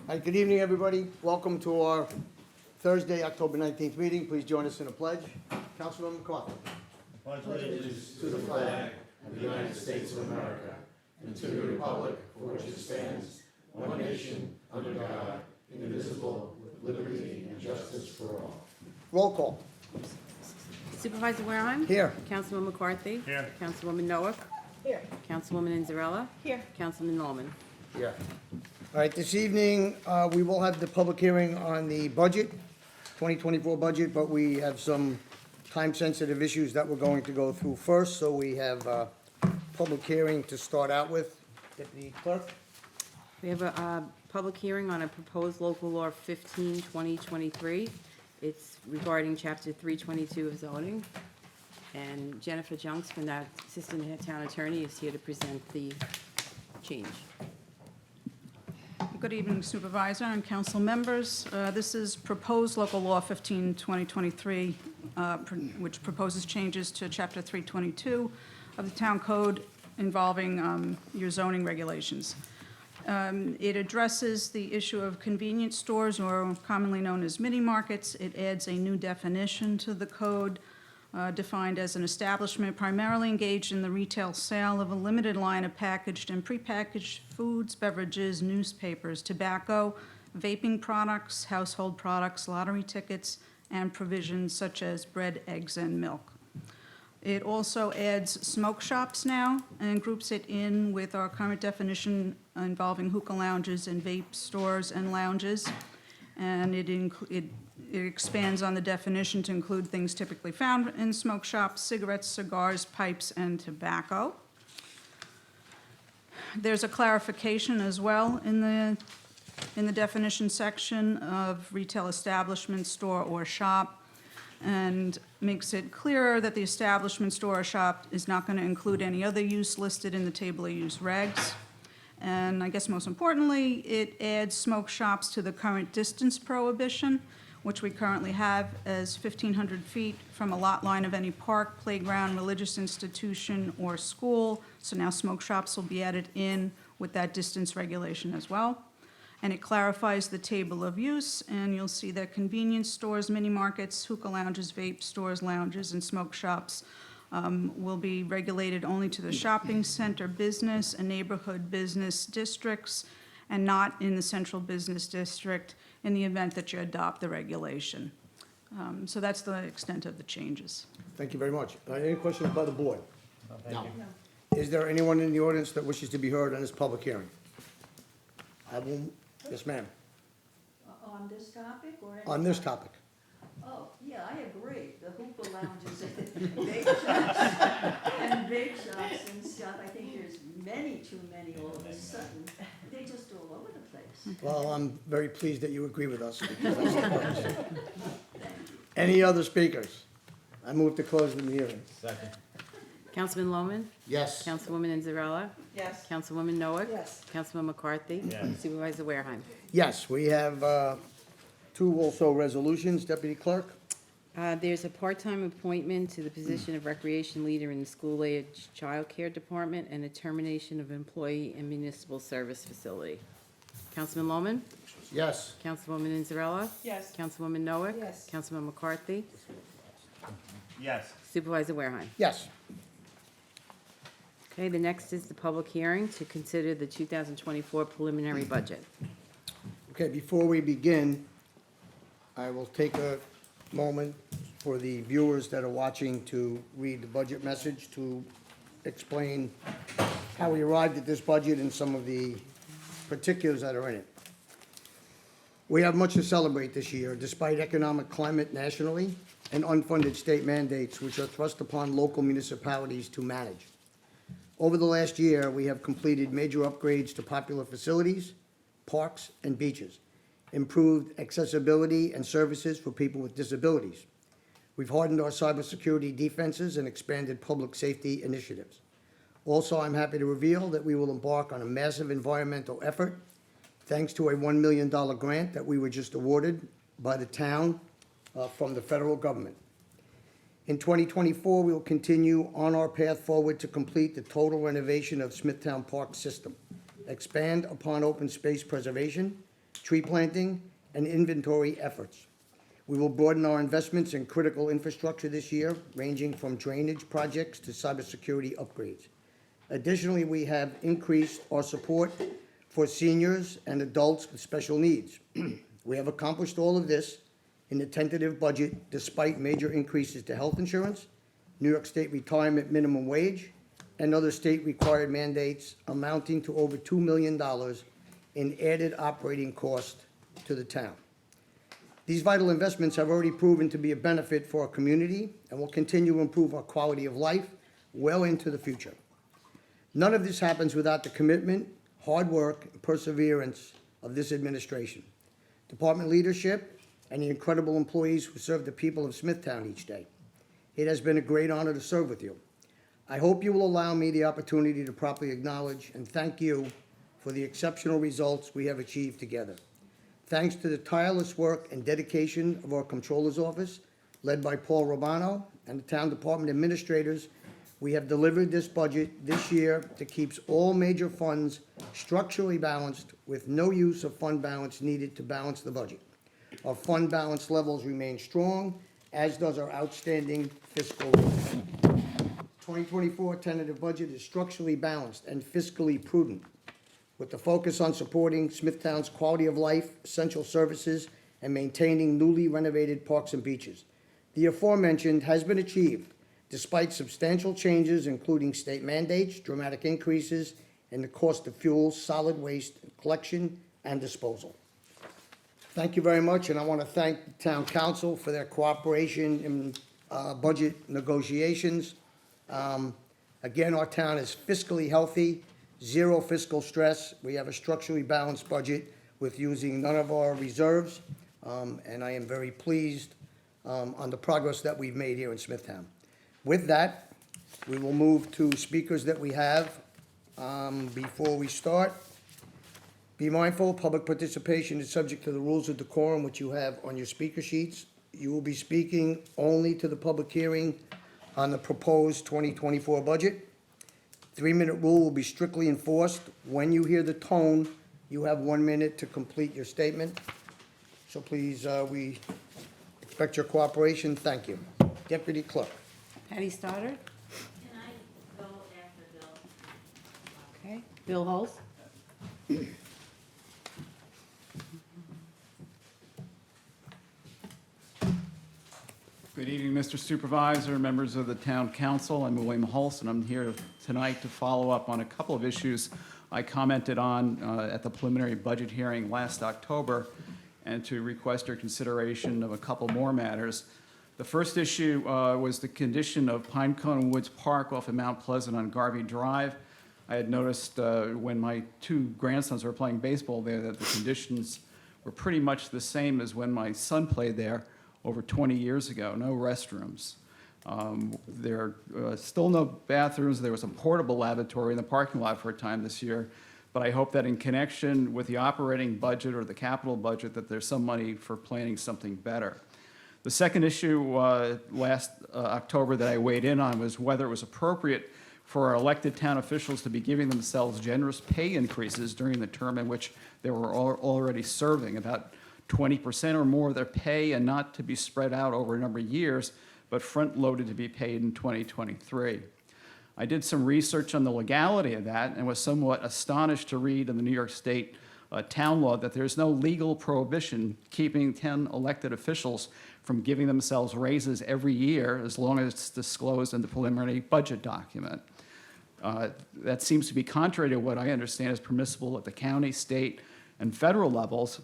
Hi, good evening, everybody. Welcome to our Thursday, October 19th meeting. Please join us in a pledge. Councilman McCarthy. Roll call. Supervisor Wareheim? Here. Councilman McCarthy? Here. Councilwoman Noack? Here. Councilwoman Inzarella? Here. Councilman Norman? Yeah. All right, this evening, we will have the public hearing on the budget, 2024 budget, but we have some time-sensitive issues that we're going to go through first. So we have a public hearing to start out with. Deputy Clerk? We have a public hearing on a proposed local law 15-2023. It's regarding chapter 322 of zoning. And Jennifer Junks, from the Assistant Town Attorney, is here to present the change. Good evening, Supervisor and council members. This is proposed local law 15-2023, which proposes changes to Chapter 322 of the Town Code involving your zoning regulations. It addresses the issue of convenience stores, or commonly known as mini markets. It adds a new definition to the code, defined as an establishment primarily engaged in the retail sale of a limited line of packaged and prepackaged foods, beverages, newspapers, tobacco, vaping products, household products, lottery tickets, and provisions such as bread, eggs, and milk. It also adds smoke shops now and groups it in with our current definition involving hookah lounges and vape stores and lounges. And it expands on the definition to include things typically found in smoke shops: cigarettes, cigars, pipes, and tobacco. There's a clarification as well in the definition section of retail establishment, store, or shop, and makes it clearer that the establishment, store, or shop is not going to include any other use listed in the table of use regs. And I guess most importantly, it adds smoke shops to the current distance prohibition, which we currently have as 1,500 feet from a lot line of any park, playground, religious institution, or school. So now smoke shops will be added in with that distance regulation as well. And it clarifies the table of use, and you'll see that convenience stores, mini markets, hookah lounges, vape stores, lounges, and smoke shops will be regulated only to the shopping center business and neighborhood business districts, and not in the central business district in the event that you adopt the regulation. So that's the extent of the changes. Thank you very much. Any questions by the board? Thank you. Is there anyone in the audience that wishes to be heard on this public hearing? I will, yes, ma'am. On this topic or? any On this topic. Oh, yeah, I agree. The hookah lounges and bake shops and bake shops and stuff, I think there's too many all of a sudden. They're just all over the place. Well, I'm very pleased that you agree with us. Because that's the purpose. Any other speakers? I move to close the hearing. Second. Councilman Lohman? Yes. Councilwoman Inzarella? Yes. Councilwoman Noack? Yes. Councilman McCarthy? Yes. Supervisor Wareheim? Yes, we have two also resolutions. Deputy Clerk? There's a part-time appointment to the position of recreation leader in the school-age child care department and a termination of employee in municipal service facility. Councilman Lohman? Yes. Councilwoman Inzarella? Yes. Councilwoman Noack? Yes. Councilman McCarthy? Yes. Supervisor Wareheim? Yes. Okay, the next is the public hearing to consider the 2024 preliminary budget. Okay, before we begin, I will take a moment for the viewers that are watching to read the budget message to explain how we arrived at this budget and some of the particulars that are in it. We have much to celebrate this year, despite economic climate nationally and unfunded state mandates which are thrust upon local municipalities to manage. Over the last year, we have completed major upgrades to popular facilities, parks, and beaches, improved accessibility and services for people with disabilities. We've hardened our cybersecurity defenses and expanded public safety initiatives. Also, I'm happy to reveal that we will embark on a massive environmental effort thanks to a $1 million grant that we were just awarded by the town from the federal government. In 2024, we will continue on our path forward to complete the total renovation of Smithtown Park system, expand upon open space preservation, tree planting, and inventory efforts. We will broaden our investments in critical infrastructure this year, ranging from drainage projects to cybersecurity upgrades. Additionally, we have increased our support for seniors and adults with special needs. We have accomplished all of this in the tentative budget despite major increases to health insurance, New York State retirement minimum wage, and other state-required mandates amounting to over $2 million in added operating cost to the town. These vital investments have already proven to be a benefit for our community and will continue to improve our quality of life well into the future. None of this happens without the commitment, hard work, and perseverance of this administration, department leadership, and the incredible employees who serve the people of Smithtown each day. It has been a great honor to serve with you. I hope you will allow me the opportunity to properly acknowledge and thank you for the exceptional results we have achieved together. Thanks to the tireless work and dedication of our Comptroller's Office, led by Paul Romano, and the Town Department administrators, we have delivered this budget this year that keeps all major funds structurally balanced with no use of fund balance needed to balance the budget. Our fund balance levels remain strong, as does our outstanding fiscal rate. 2024 tentative budget is structurally balanced and fiscally prudent, with the focus on supporting Smithtown's quality of life, essential services, and maintaining newly renovated parks and beaches. The aforementioned has been achieved despite substantial changes, including state mandates, dramatic increases in the cost of fuel, solid waste collection, and disposal. Thank you very much, and I want to thank the town council for their cooperation in budget negotiations. Again, our town is fiscally healthy, zero fiscal stress. We have a structurally balanced budget with using none of our reserves, and I am very pleased on the progress that we've made here in Smithtown. With that, we will move to speakers that we have. Before we start, be mindful, public participation is subject to the rules of decorum which you have on your speaker sheets. You will be speaking only to the public hearing on the proposed 2024 budget. 3-minute rule will be strictly enforced. When you hear the tone, you have 1 minute to complete your statement. So please, we expect your cooperation. Thank you. Deputy Clerk. Patty Stoddard? Can I go after Bill? Okay. Bill Hulse? Good evening, Mr. Supervisor, members of the Town Council. I'm William Hulse, and I'm here tonight to follow up on a couple of issues I commented on at the preliminary budget hearing last October, and to request your consideration of a couple more matters. The first issue was the condition of Pinecone Woods Park off of Mount Pleasant on Garvey Drive. I had noticed when my two grandsons were playing baseball there that the conditions were pretty much the same as when my son played there over 20 years ago. No restrooms. There are still no bathrooms. There was a portable lavatory in the parking lot for a time this year. But I hope that in connection with the operating budget or the capital budget, that there's some money for planning something better. The second issue last October that I weighed in on was whether it was appropriate for our elected town officials to be giving themselves generous pay increases during the term in which they were already serving, about 20% or more of their pay, and not to be spread out over a number of years, but front-loaded to be paid in 2023. I did some research on the legality of that and was somewhat astonished to read in the New York State town law that there's no legal prohibition keeping 10 elected officials from giving themselves raises every year as long as it's disclosed in the preliminary budget document. That seems to be contrary to what I understand is permissible at the county, state, and federal levels.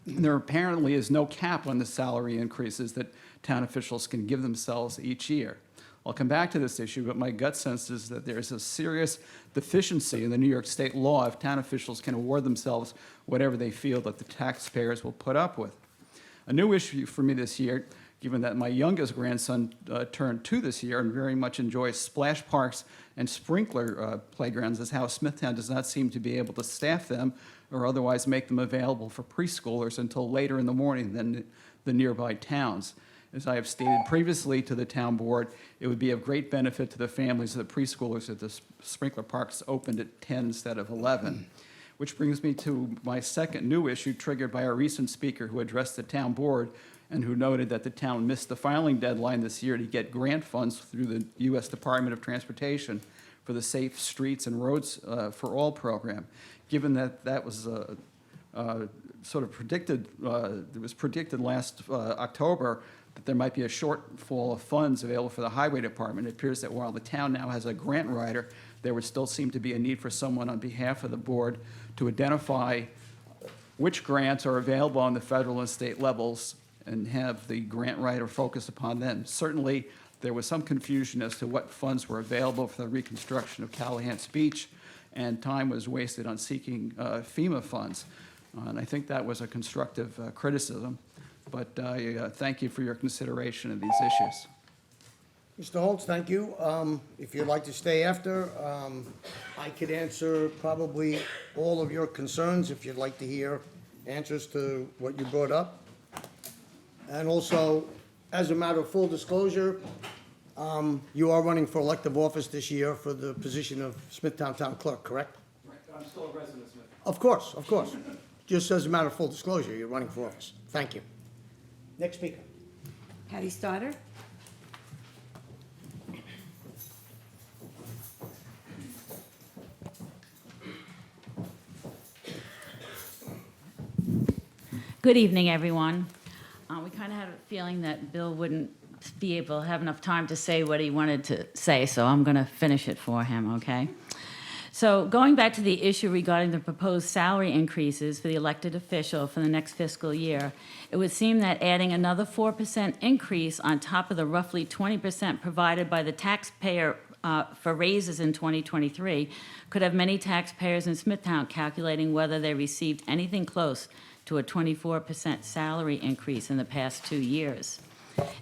There apparently is no cap on the salary increases that town officials can give themselves each year. I'll come back to this issue, but my gut sense is that there's a serious deficiency in the New York State law if town officials can award themselves whatever they feel that the taxpayers will put up with. A new issue for me this year, given that my youngest grandson turned 2 this year and very much enjoys splash parks and sprinkler playgrounds, is how Smithtown does not seem to be able to staff them or otherwise make them available for preschoolers until later in the morning than the nearby towns. As I have stated previously to the town board, it would be of great benefit to the families of the preschoolers if the sprinkler parks opened at 10 instead of 11. which brings me to my second new issue triggered by a recent speaker who addressed the town board and who noted that the town missed the filing deadline this year to get grant funds through the U.S. Department of Transportation for the Safe Streets and Roads for All program. Given that that was sort of predicted, it was predicted last October that there might be a shortfall of funds available for the highway department. It appears that while the town now has a grant writer, there would still seem to be a need for someone on behalf of the board to identify which grants are available on the federal and state levels and have the grant writer focus upon them. Certainly, there was some confusion as to what funds were available for the reconstruction of Callahan's Beach, and time was wasted on seeking FEMA funds. And I think that was a constructive criticism, but I thank you for your consideration of these issues. Mr. Holtz, thank you. If you'd like to stay after, I could answer probably all of your concerns if you'd like to hear answers to what you brought up. And also, as a matter of full disclosure, you are running for elective office this year for the position of Smithtown Town Clerk, correct? Right, I'm still a resident of Smith. Of course, of course. Just as a matter of full disclosure, you're running for office. Thank you. Next speaker. Patty Stoddard? Good evening, everyone. We kind of had a feeling that Bill wouldn't be able to have enough time to say what he wanted to say, so I'm going to finish it for him, okay? So going back to the issue regarding the proposed salary increases for the elected official for the next fiscal year, it would seem that adding another 4% increase on top of the roughly 20% provided by the taxpayer for raises in 2023 could have many taxpayers in Smithtown calculating whether they received anything close to a 24% salary increase in the past 2 years.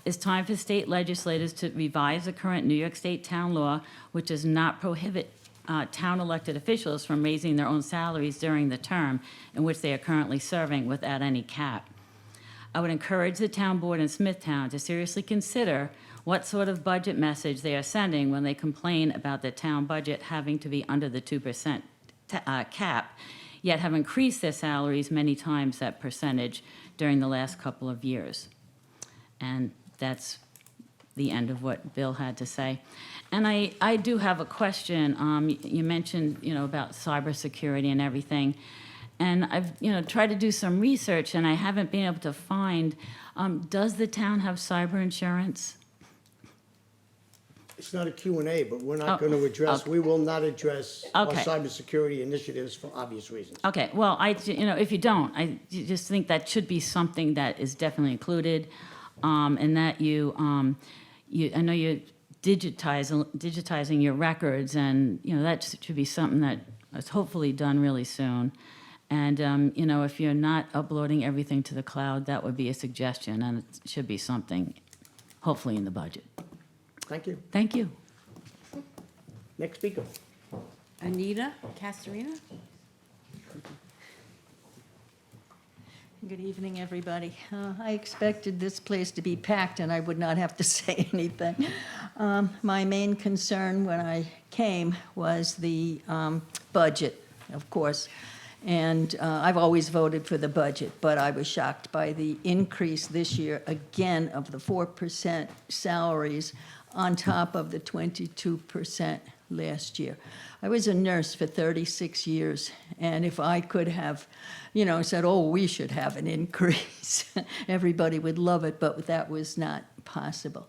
It's time for state legislators to revise the current New York State town law, which does not prohibit town elected officials from raising their own salaries during the term in which they are currently serving without any cap. I would encourage the town board in Smithtown to seriously consider what sort of budget message they are sending when they complain about the town budget having to be under the 2% cap, yet have increased their salaries many times that percentage during the last couple of years. And that's the end of what Bill had to say. And I do have a question. You mentioned, about cybersecurity and everything. And I've, tried to do some research, and I haven't been able to find, does the town have cyber insurance? It's not a Q&A, but we're not Oh, going to address, okay. we will not address our Okay. cybersecurity initiatives for obvious reasons. Okay, well, if you don't, I just think that should be something that is definitely included, and that I know you're digitizing your records, and, that should be something that is hopefully done really soon. And, if you're not uploading everything to the cloud, that would be a suggestion, and it should be something, hopefully, in the budget. Thank you. Thank you. Next speaker. Anita Castorina? Good evening, everybody. I expected this place to be packed and I would not have to say anything. My main concern when I came was the budget, of course. And I've always voted for the budget, but I was shocked by the increase this year, again, of the 4% salaries on top of the 22% last year. I was a nurse for 36 years, and if I could have, said, oh, we should have an increase, everybody would love it, but that was not possible.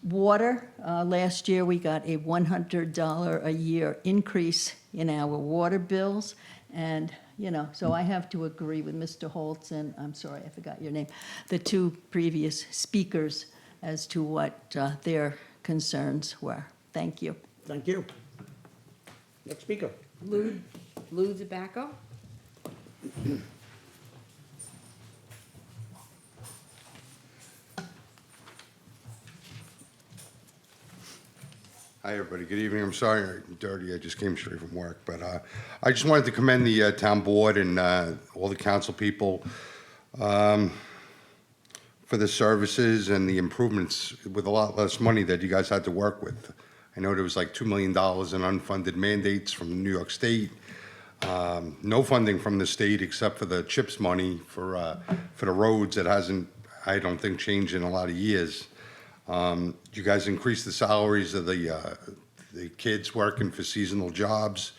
Water, last year we got a $100 a year increase in our water bills, and, so I have to agree with Mr. Holtz and, I'm sorry, I forgot your name, the two previous speakers as to what their concerns were. Thank you. Thank you. Next speaker. Lou Zabacco? Hi, everybody. Good evening. I'm sorry I'm dirty. I just came straight from work. But I just wanted to commend the town board and all the council people for the services and the improvements with a lot less money that you guys had to work with. I know there was like $2 million in unfunded mandates from New York State. No funding from the state except for the CHIPS money for the roads. It hasn't, I don't think, changed in a lot of years. You guys increased the salaries of the kids working for seasonal jobs,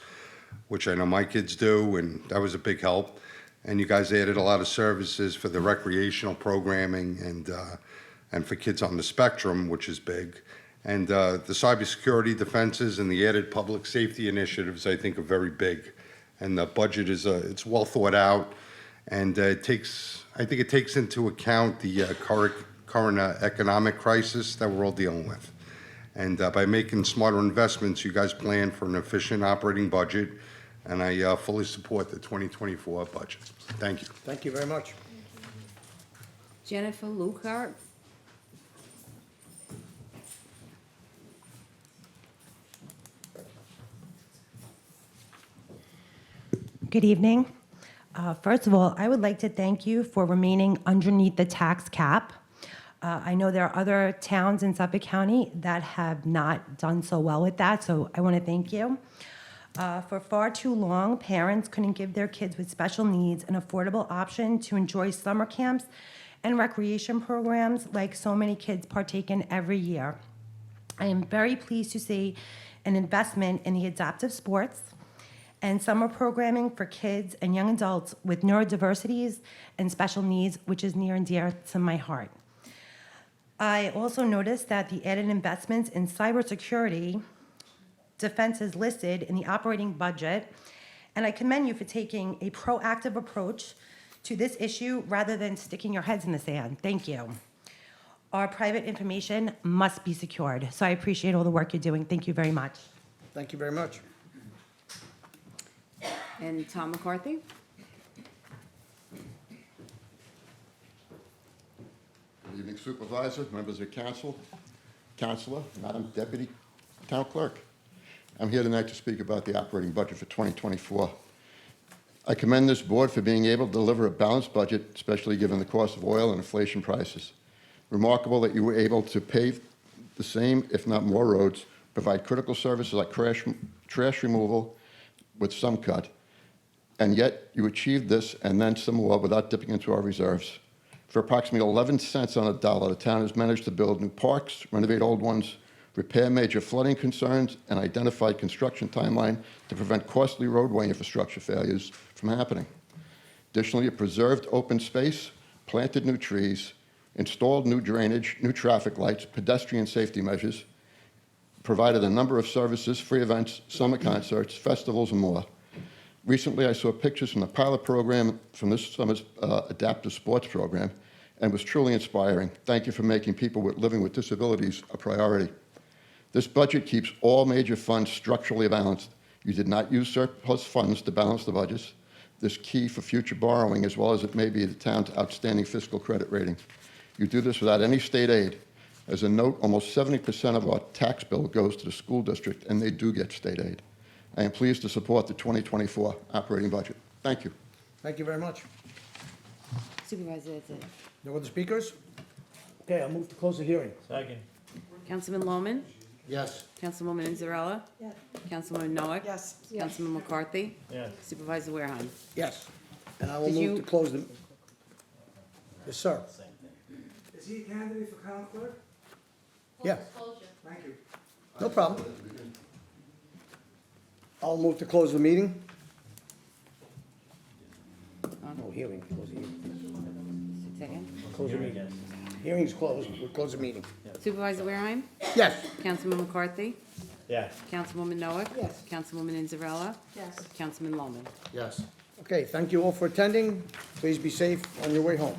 which I know my kids do, and that was a big help. And you guys added a lot of services for the recreational programming and for kids on the spectrum, which is big. And the cybersecurity defenses and the added public safety initiatives, I think, are very big. And the budget is, it's well thought out, and I think it takes into account the current economic crisis that we're all dealing with. And by making smarter investments, you guys plan for an efficient operating budget, and I fully support the 2024 budget. Thank you. Thank you very much. Jennifer Lukart. Good evening. First of all, I would like to thank you for remaining underneath the tax cap. I know there are other towns in Suffolk County that have not done so well with that, so I want to thank you. For far too long, parents couldn't give their kids with special needs an affordable option to enjoy summer camps and recreation programs like so many kids partake in every year. I am very pleased to see an investment in the adaptive sports and summer programming for kids and young adults with neurodiversities and special needs, which is near and dear to my heart. I also noticed that the added investments in cybersecurity defense is listed in the operating budget, and I commend you for taking a proactive approach to this issue rather than sticking your heads in the sand. Thank you. Our private information must be secured, so I appreciate all the work you're doing. Thank you very much. Thank you very much. And Tom McCarthy? Good evening, Supervisor, members of council, Councilor, Madam Deputy Town Clerk. I'm here tonight to speak about the operating budget for 2024. I commend this board for being able to deliver a balanced budget, especially given the cost of oil and inflation prices. Remarkable that you were able to pave the same, if not more, roads, provide critical services like trash removal with some cut, and yet you achieved this and then some more without dipping into our reserves. For approximately 11 cents on a dollar, the town has managed to build new parks, renovate old ones, repair major flooding concerns, and identify construction timeline to prevent costly roadway infrastructure failures from happening. Additionally, it preserved open space, planted new trees, installed new drainage, new traffic lights, pedestrian safety measures, provided a number of services, free events, summer concerts, festivals, and more. Recently, I saw pictures from the pilot program from this summer's adaptive sports program, and was truly inspiring. Thank you for making people living with disabilities a priority. This budget keeps all major funds structurally balanced. You did not use surplus funds to balance the budgets. This is key for future borrowing, as well as it may be the town's outstanding fiscal credit rating. You do this without any state aid. As a note, almost 70% of our tax bill goes to the school district, and they do get state aid. I am pleased to support the 2024 operating budget. Thank you. Thank you very much. Supervisor, that's it. No other speakers? Okay, I'll move to close the hearing. Second. Councilman Lohman? Yes. Councilwoman Inzarella? Yes. Councilwoman Noack? Yes. Councilman McCarthy? Yes. Supervisor Wareheim? Yes. And I will Did move you- to close the, yes, sir. Is he a candidate for town clerk? Yeah, Thank you. no problem. I'll move to close the meeting. No, hearing, close the hearing. Second. Close the meeting. Hearing's closed, we'll close the meeting. Supervisor Wareheim? Yes. Councilman McCarthy? Yes. Councilwoman Noack? Yes. Councilwoman Inzarella? Yes. Councilman Lohman? Yes. Okay, thank you all for attending. Please be safe on your way home.